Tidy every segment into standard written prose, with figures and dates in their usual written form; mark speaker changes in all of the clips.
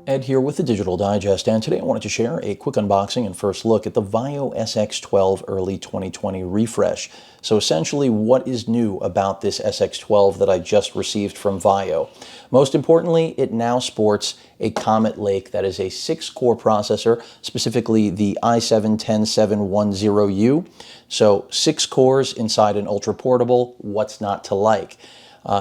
Speaker 1: Ed here with the Digital Digest, and today I wanted to share a quick unboxing and first look at the VAIO SX12 early 2020 refresh. So essentially, what is new about this SX12 that I just received from VAIO? Most importantly, it now sports a Comet Lake that is a 6-core processor, specifically the i7-10710U. So 6 cores inside an ultra-portable, what's not to like?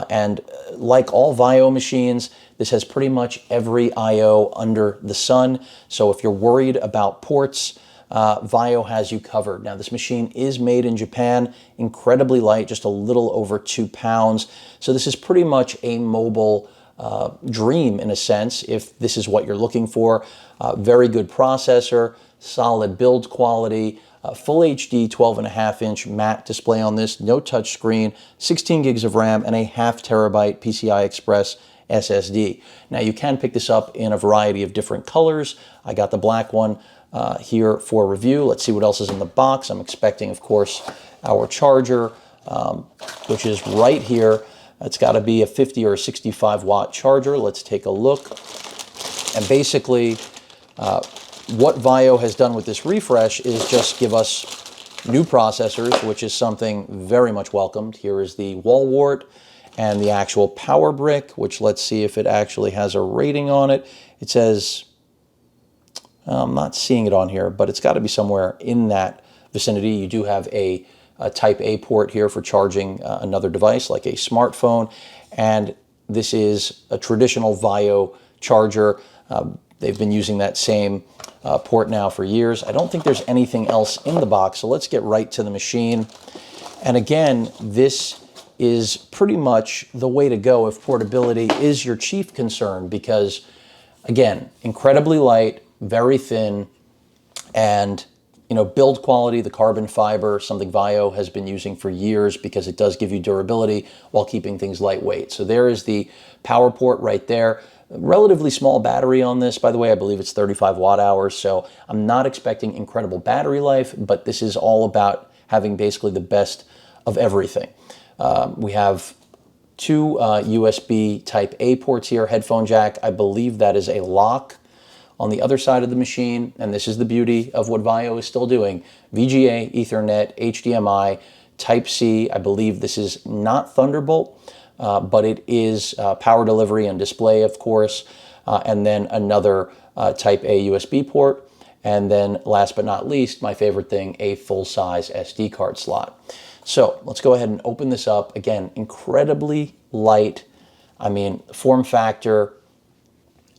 Speaker 1: And like all VAIO machines, this has pretty much every I/O under the sun. So if you're worried about ports, VAIO has you covered. Now, this machine is made in Japan, incredibly light, just a little over 2 pounds. So this is pretty much a mobile dream in a sense, if this is what you're looking for. Very good processor, solid build quality, full HD 12.5-inch matte display on this, no touch screen, 16 gigs of RAM, and a 0.5 terabyte PCI Express SSD. Now, you can pick this up in a variety of different colors. I got the black one here for review. Let's see what else is in the box. I'm expecting, of course, our charger, which is right here. It's got to be a 50 or 65 watt charger. Let's take a look. And basically, what VAIO has done with this refresh is just give us new processors, which is something very much welcomed. Here is the wall wart and the actual power brick, which let's see if it actually has a rating on it. It says, I'm not seeing it on here, but it's got to be somewhere in that vicinity. You do have a Type A port here for charging another device like a smartphone, and this is a traditional VAIO charger. They've been using that same port now for years. I don't think there's anything else in the box, so let's get right to the machine. And again, this is pretty much the way to go if portability is your chief concern, because again, incredibly light, very thin, and build quality, the carbon fiber, something VAIO has been using for years because it does give you durability while keeping things lightweight. So there is the power port right there. Relatively small battery on this, by the way. I believe it's 35 watt hours, so I'm not expecting incredible battery life, but this is all about having basically the best of everything. We have 2 USB Type A ports here, headphone jack. I believe that is a lock on the other side of the machine, and this is the beauty of what VAIO is still doing. VGA, Ethernet, HDMI, Type-C. I believe this is not Thunderbolt, but it is power delivery and display, of course, and then another Type A USB port, and then last but not least, my favorite thing, a full-size SD card slot. So let's go ahead and open this up. Again, incredibly light. I mean, form factor,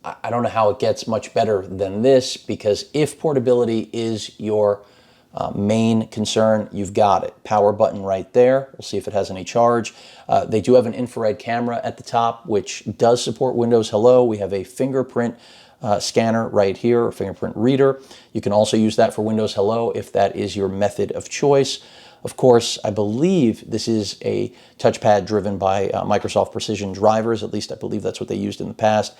Speaker 1: I don't know how it gets much better than this, because if portability is your main concern, you've got it. Power button right there. We'll see if it has any charge. They do have an infrared camera at the top, which does support Windows Hello. We have a fingerprint scanner right here, or fingerprint reader. You can also use that for Windows Hello if that is your method of choice. Of course, I believe this is a touchpad driven by Microsoft Precision drivers. At least I believe that's what they used in the past.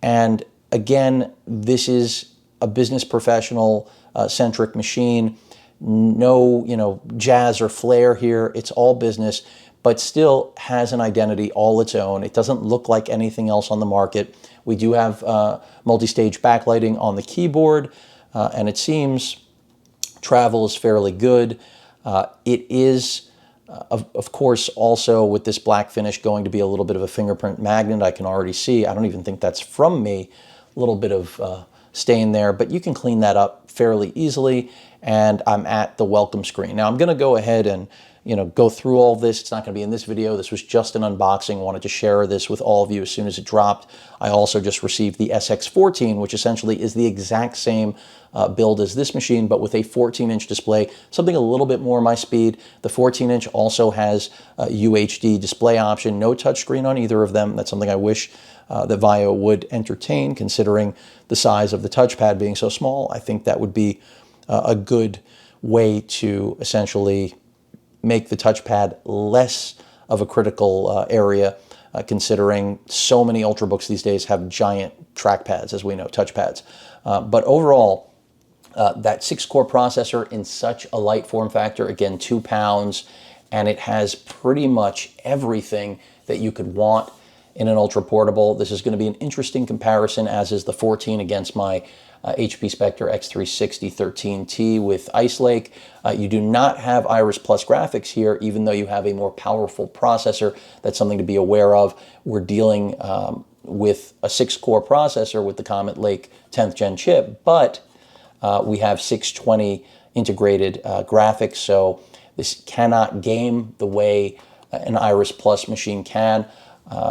Speaker 1: And again, this is a business professional centric machine. No, jazz or flair here. It's all business, but still has an identity all its own. It doesn't look like anything else on the market. We do have multi-stage backlighting on the keyboard, and it seems travel is fairly good. It is, of course, also with this black finish going to be a little bit of a fingerprint magnet. I can already see. I don't even think that's from me. A little bit of stain there, but you can clean that up fairly easily. And I'm at the welcome screen. Now I'm going to go ahead and go through all this. It's not going to be in this video. This was just an unboxing. I wanted to share this with all of you as soon as it dropped. I also just received the SX14, which essentially is the exact same build as this machine, but with a 14-inch display, something a little bit more my speed. The 14-inch also has a UHD display option, no touchscreen on either of them. That's something I wish that VAIO would entertain, considering the size of the touchpad being so small. I think that would be a good way to essentially make the touchpad less of a critical area, considering so many Ultrabooks these days have giant trackpads, as we know, touchpads. But overall, that 6-core processor in such a light form factor, again, 2 pounds, and it has pretty much everything that you could want in an ultra portable. This is going to be an interesting comparison, as is the 14 against my HP Spectre X360 13T with Ice Lake. You do not have Iris Plus graphics here, even though you have a more powerful processor. That's something to be aware of. We're dealing with a 6-core processor with the Comet Lake 10th gen chip, but we have 620 integrated graphics, so this cannot game the way an Iris Plus machine can.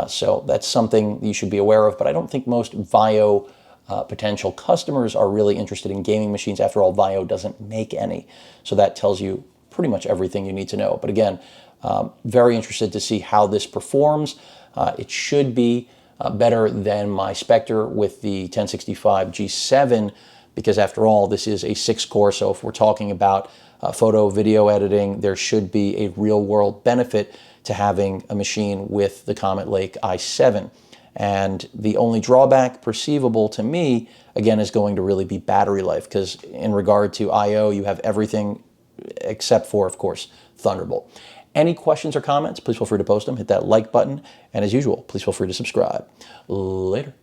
Speaker 1: So that's something you should be aware of, but I don't think most VAIO potential customers are really interested in gaming machines. After all, VAIO doesn't make any. So that tells you pretty much everything you need to know. But again, very interested to see how this performs. It should be better than my Spectre with the 1065 G7, because after all, this is a 6-core. So if we're talking about photo, video editing, there should be a real-world benefit to having a machine with the Comet Lake i7. And the only drawback perceivable to me, again, is going to really be battery life, because in regard to I/O, you have everything except for, of course, Thunderbolt. Any questions or comments, please feel free to post them. Hit that like button. And as usual, please feel free to subscribe. Later.